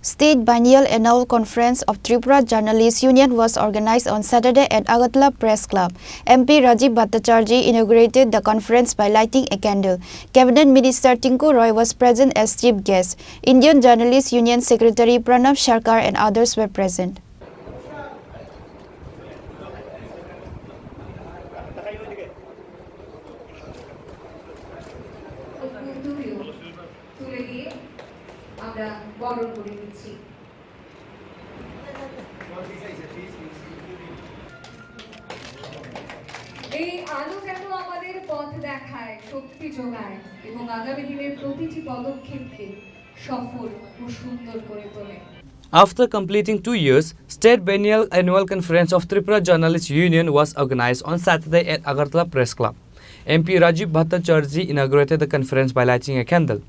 State Biennial Annual Conference of Tripura Journalists Union was organized on Saturday at Agartala Press Club. MP Rajiv Bhattacharjee inaugurated the conference by lighting a candle. Cabinet Minister Tinku Roy was present as chief guest. Indian Journalists Union Secretary Pranav Sarkar and others were present. এই আলো যেন আমাদের পথ দেখায়, শক্তি যোগায় এবং আগামী দিনের প্রতিটি পদক্ষেপকে সফল ও সুন্দর করে তোলে। After completing 2 years, State Biennial Annual Conference of Tripura Journalists Union was organized on Saturday at Agartala Press Club. MP Rajiv Bhattacharjee inaugurated the conference by lighting a candle.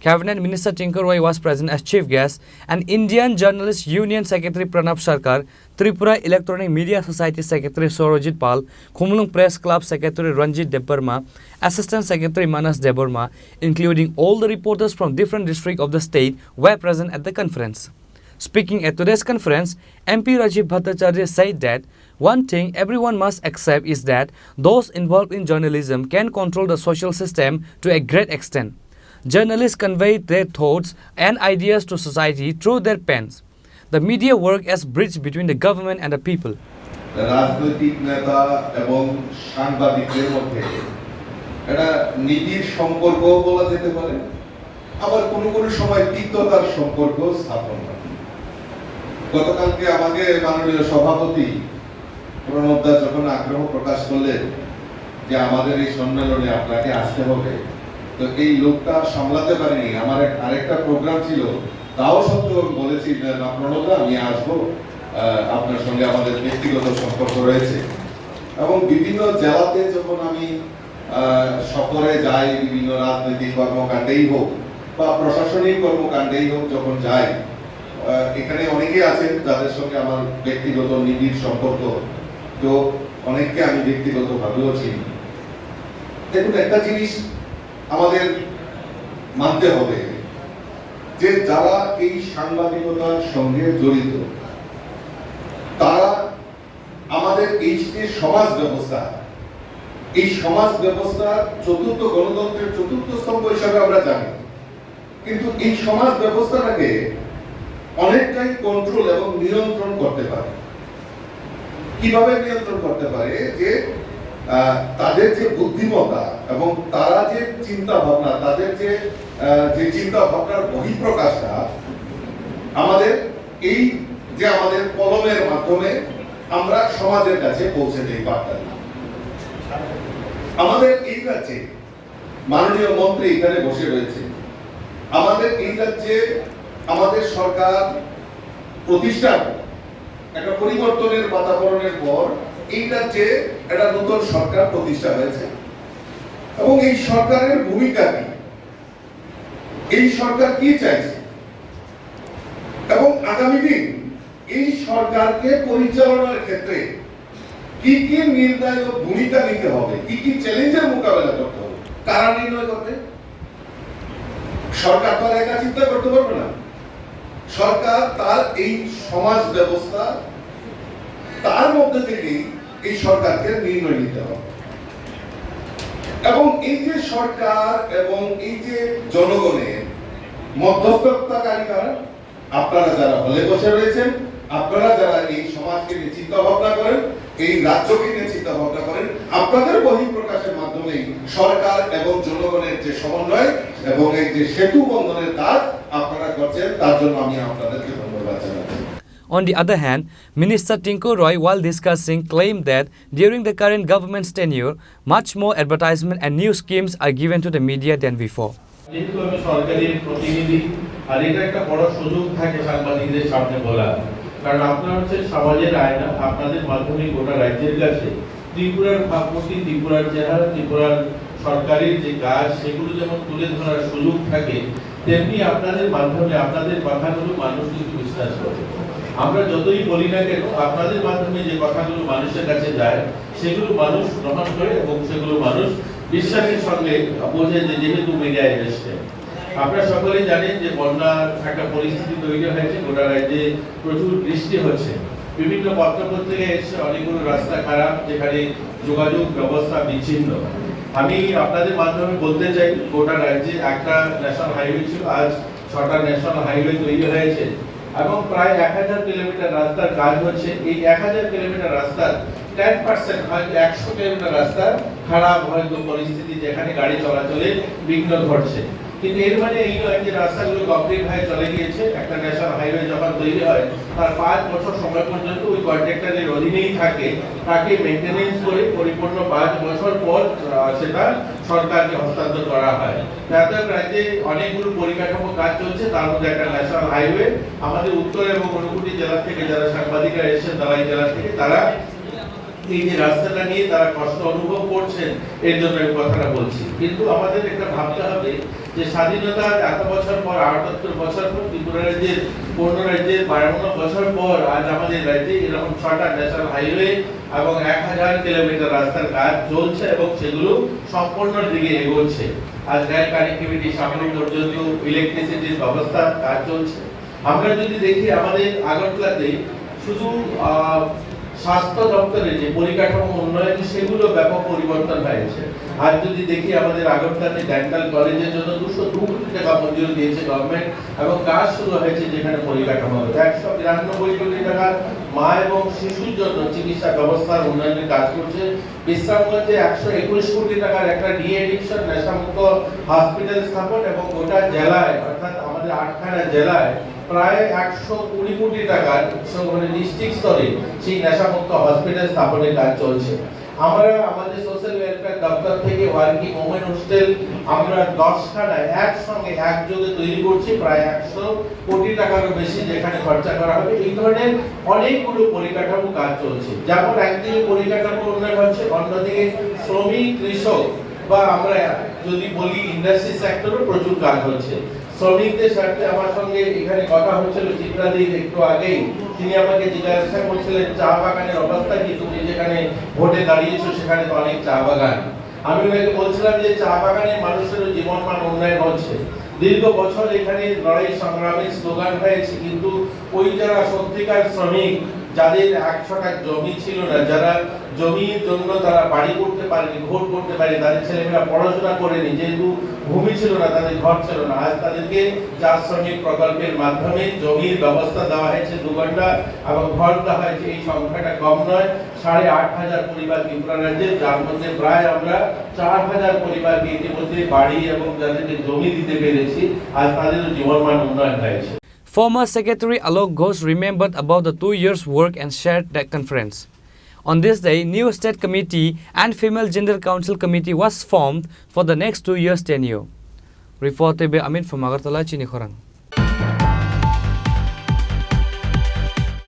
Cabinet Minister Tinku Roy was present as chief guest, and Indian Journalists Union Secretary Pranav Sarkar, Tripura Electronic Media Society Secretary Sorojit Pal, Khumlung Press Club Secretary Ranjit Debarma, Assistant Secretary Manas Debarma, including all the reporters from different districts of the state, were present at the conference. Speaking at today's conference, MP Rajiv Bhattacharjee said that one thing everyone must accept is that those involved in journalism can control the social system to a great extent. Journalists convey their thoughts and ideas to society through their pens. The media work as bridge between the government and the people. রাজনৈতিক নেতা এবং সাংবাদিকদের মধ্যে একটা নীতির সম্পর্ক বলা যেতে পারে, আবার কোনো কোনো সময় তিক্ততার সম্পর্ক স্থাপন হয়। গতকালকে আমাকে মাননীয় সভাপতি প্রণব দা যখন আগ্রহ প্রকাশ করলেন যে আমাদের এই সম্মেলনে আপনাকে আসতে হবে, তো এই লোকটা সামলাতে পারেনি। আমার আরেকটা প্রোগ্রাম ছিল, তাও সত্ত্বেও আমি বলেছি না প্রণব দা আমি আসবো, আপনার সঙ্গে আমাদের ব্যক্তিগত সম্পর্ক রয়েছে। এবং বিভিন্ন জেলাতে যখন আমি সফরে যাই, বিভিন্ন রাজনৈতিক কর্মকাণ্ডেই হোক বা প্রশাসনিক কর্মকাণ্ডেই হোক, যখন যাই এখানে অনেকে আছেন যাদের সঙ্গে আমার ব্যক্তিগত নিবিড় সম্পর্ক, তো অনেককে আমি ব্যক্তিগতভাবেও চিনি। দেখুন, একটা জিনিস আমাদের মানতে হবে যে যারা এই সাংবাদিকতার সঙ্গে জড়িত, তারা আমাদের এই যে সমাজ ব্যবস্থা, এই সমাজ ব্যবস্থার চতুর্থ গণতন্ত্রের চতুর্থ স্তম্ভ হিসাবে আমরা জানি, কিন্তু এই সমাজ ব্যবস্থাটাকে অনেকটাই কন্ট্রোল এবং নিয়ন্ত্রণ করতে পারে। কিভাবে নিয়ন্ত্রণ করতে পারে? যে তাদের যে বুদ্ধিমত্তা এবং তারা যে চিন্তা ভাবনা, তাদের যে চিন্তা ভাবনার বহিঃপ্রকাশটা আমাদের এই যে আমাদের কলমের মাধ্যমে আমরা সমাজের কাছে পৌঁছে দিই বার্তা। আমাদের এই রাজ্যে মাননীয় মন্ত্রী এখানে বসে রয়েছে, আমাদের এই রাজ্যে আমাদের সরকার প্রতিষ্ঠার একটা পরিবর্তনের বাতাবরণের পর এই রাজ্যে একটা নতুন সরকার প্রতিষ্ঠা হয়েছে এবং এই সরকারের ভূমিকা কি, এই সরকার কি চাইছে এবং আগামী দিন এই সরকারকে পরিচালনার ক্ষেত্রে কি কি নির্ণায়ক ভূমিকা নিতে হবে, কি কি চ্যালেঞ্জের মোকাবেলা করতে হবে, কারা নির্ণয় করবে? সরকার তো একা চিন্তা করতে পারবে না। সরকার তার এই সমাজ ব্যবস্থা, তার মধ্যে থেকেই এই সরকারকে নির্ণয় নিতে হবে। এবং এই যে সরকার এবং এই যে জনগণের মধ্যস্থতাকারী কারা? আপনারা যারা হলে বসে রয়েছেন, আপনারা যারা এই সমাজকে নিয়ে চিন্তা ভাবনা করেন, এই রাজ্যকে নিয়ে চিন্তা ভাবনা করেন, আপনাদের বহিঃপ্রকাশের মাধ্যমে সরকার এবং জনগণের যে সমন্বয় এবং এই যে সেতু বন্ধনের কাজ আপনারা করছেন, তার জন্য আমি আপনাদেরকে ধন্যবাদ জানাচ্ছি। On the other hand, Minister Tinku Roy, while discussing, claimed that during the current government's tenure, much more advertisement and new schemes are given to the media than before. যেহেতু আমি সরকারি প্রতিনিধি, আর এটা একটা বড় সুযোগ থাকে সাংবাদিকদের সামনে বলা, কারণ আপনারা হচ্ছে সমাজের আয়না, আপনাদের মাধ্যমে গোটা রাজ্যের কাছে ত্রিপুরার ভাবমূর্তি, ত্রিপুরার চেহারা, ত্রিপুরার সরকারের যে কাজ সেগুলো যেমন তুলে ধরার সুযোগ থাকে, তেমনি আপনাদের মাধ্যমে আপনাদের কথাগুলো মানুষ কিন্তু বিশ্বাস করে। আমরা যতই বলি না কেন, আপনাদের মাধ্যমে যে কথাগুলো মানুষের কাছে যায় সেগুলো মানুষ গ্রহণ করে এবং সেগুলো মানুষ বিশ্বাসের সঙ্গে বোঝে যে যেহেতু মিডিয়ায় এসছে। আপনারা সকলেই জানেন যে বন্যার একটা পরিস্থিতি তৈরি হয়েছে, গোটা রাজ্যে প্রচুর বৃষ্টি হচ্ছে। বিভিন্ন পত্রপত্রিকায় এসে অনেকগুলো রাস্তা খারাপ, যেখানে যোগাযোগ ব্যবস্থা বিচ্ছিন্ন। আমি আপনাদের মাধ্যমে বলতে চাই, গোটা রাজ্যে একটা ন্যাশনাল হাইওয়ে ছিল, আজ 6টা ন্যাশনাল হাইওয়ে তৈরি হয়েছে এবং প্রায় 1000 কিলোমিটার রাস্তার কাজ হচ্ছে। এই 1000 কিলোমিটার রাস্তার 10% হয়তো 100 কিলোমিটার রাস্তা খারাপ হয়তো পরিস্থিতি, যেখানে গাড়ি চলাচলে বিঘ্ন ঘটছে। কিন্তু এর মানে এই নয় যে রাস্তাগুলো কমপ্লিট হয়ে চলে গিয়েছে। একটা ন্যাশনাল হাইওয়ে যখন তৈরি হয় তার 5 বছর সময় পর্যন্ত ওই কন্ট্রাক্টরের অধীনেই থাকে, তাকে মেইনটেনেন্স করে পরিপূর্ণ 5 বছর পর সেটা সরকারকে হস্তান্তর করা হয়। যাতায়াত রাজ্যে অনেকগুলো পরিকাঠামো কাজ চলছে, তার মধ্যে একটা ন্যাশনাল হাইওয়ে। আমাদের উত্তর এবং ঊনকোটি জেলা থেকে যারা সাংবাদিকরা এসেছেন দালাই জেলা থেকে, তারা এই যে রাস্তাটা নিয়ে তারা কষ্ট অনুভব করছেন, এর জন্য এই কথাটা বলছি। কিন্তু আমাদের একটা ভাবতে হবে যে স্বাধীনতার এত বছর পর, 78 বছর পর, ত্রিপুরা রাজ্যের 15 রাজ্যের 52 বছর পর আজ আমাদের রাজ্যে এরকম 6টা ন্যাশনাল হাইওয়ে এবং 1000 কিলোমিটার রাস্তার কাজ চলছে এবং সেগুলো সম্পূর্ণ দিকে এগোচ্ছে। আজ রেল কানেক্টিভিটি সামনে পর্যন্ত ইলেকট্রিসিটির ব্যবস্থা কাজ চলছে। আমরা যদি দেখি আমাদের আগরতলাতে শুধু স্বাস্থ্য দপ্তরের যে পরিকাঠামো উন্নয়ন, সেগুলো ব্যাপক পরিবর্তন হয়েছে। আর যদি দেখি আমাদের আগরতলাতে ডেন্টাল কলেজের জন্য 202 কোটি টাকা মঞ্জুরি দিয়েছে গভর্নমেন্ট এবং কাজ শুরু হয়েছে, যেখানে পরিকাঠামো 192 কোটি টাকা মা এবং শিশুর জন্য চিকিৎসা ব্যবস্থার উন্নয়নের কাজ করছে। বিশ্রামগঞ্জে 121 কোটি টাকার একটা ডি এডিকশন নেশামুক্ত হসপিটাল স্থাপন এবং গোটা জেলায়, অর্থাৎ আমাদের 8খানা জেলায় প্রায় 120 কোটি টাকার ডিস্ট্রিক্ট স্তরে সেই নেশামুক্ত হসপিটাল স্থাপনের কাজ চলছে। আমরা আমাদের সোশ্যাল ওয়েলফেয়ার দপ্তর থেকে ওয়ার্কিং ওমেন হোস্টেল আমরা 10খানায় একসঙ্গে একযোগে তৈরি করছি, প্রায় 100 কোটি টাকারও বেশি যেখানে খরচা করা হবে। এই ধরনের অনেকগুলো পরিকাঠামো কাজ চলছে। যেমন একদিকে পরিকাঠামো উন্নয়ন হচ্ছে, অন্যদিকে শ্রমিক, কৃষক বা আমরা যদি বলি ইন্ডাস্ট্রি সেক্টরও প্রচুর কাজ হচ্ছে। শ্রমিকদের সাথে আমার সঙ্গে এখানে কথা হচ্ছিল চিত্রাদির একটু আগেই, তিনি আমাকে জিজ্ঞাসা করছিলেন চা বাগানের অবস্থা কি, তুমি যেখানে ভোটে দাঁড়িয়েছো সেখানে তো অনেক চা বাগান। আমি ওনাকে বলছিলাম যে চা বাগানের মানুষেরও জীবনমান উন্নয়ন হচ্ছে। দীর্ঘ বছর এখানে লড়াই সংগ্রামের স্লোগান হয়েছে, কিন্তু ওই যারা সত্যিকার শ্রমিক, যাদের 100 টাকা জমি ছিল না, যারা জমির জন্য তারা বাড়ি করতে পারেনি, ঘর করতে পারেনি, তাদের ছেলেমেয়েরা পড়াশোনা করেনি, যেহেতু ভূমি ছিল না, তাদের ঘর ছিল না, আজ তাদেরকে চা শ্রমিক প্রকল্পের মাধ্যমে জমির ব্যবস্থা দেওয়া হয়েছে 2 ঘন্টা এবং ঘর দেওয়া হয়েছে। এই সংখ্যাটা কম নয়, 8500 পরিবার ত্রিপুরা রাজ্যে, যার মধ্যে প্রায় আমরা 4000 পরিবারকে ইতিমধ্যে বাড়ি এবং যাদেরকে জমি দিতে পেরেছি, আজ তাদেরও জীবনমান উন্নয়ন হয়েছে। Former Secretary Alok Ghosh remembered about the 2 years' work and shared that conference. On this day, new State Committee and Female Gender Council Committee was formed for the next 2 years' tenure. Reported by Amit from Agartala, Chini Khorang.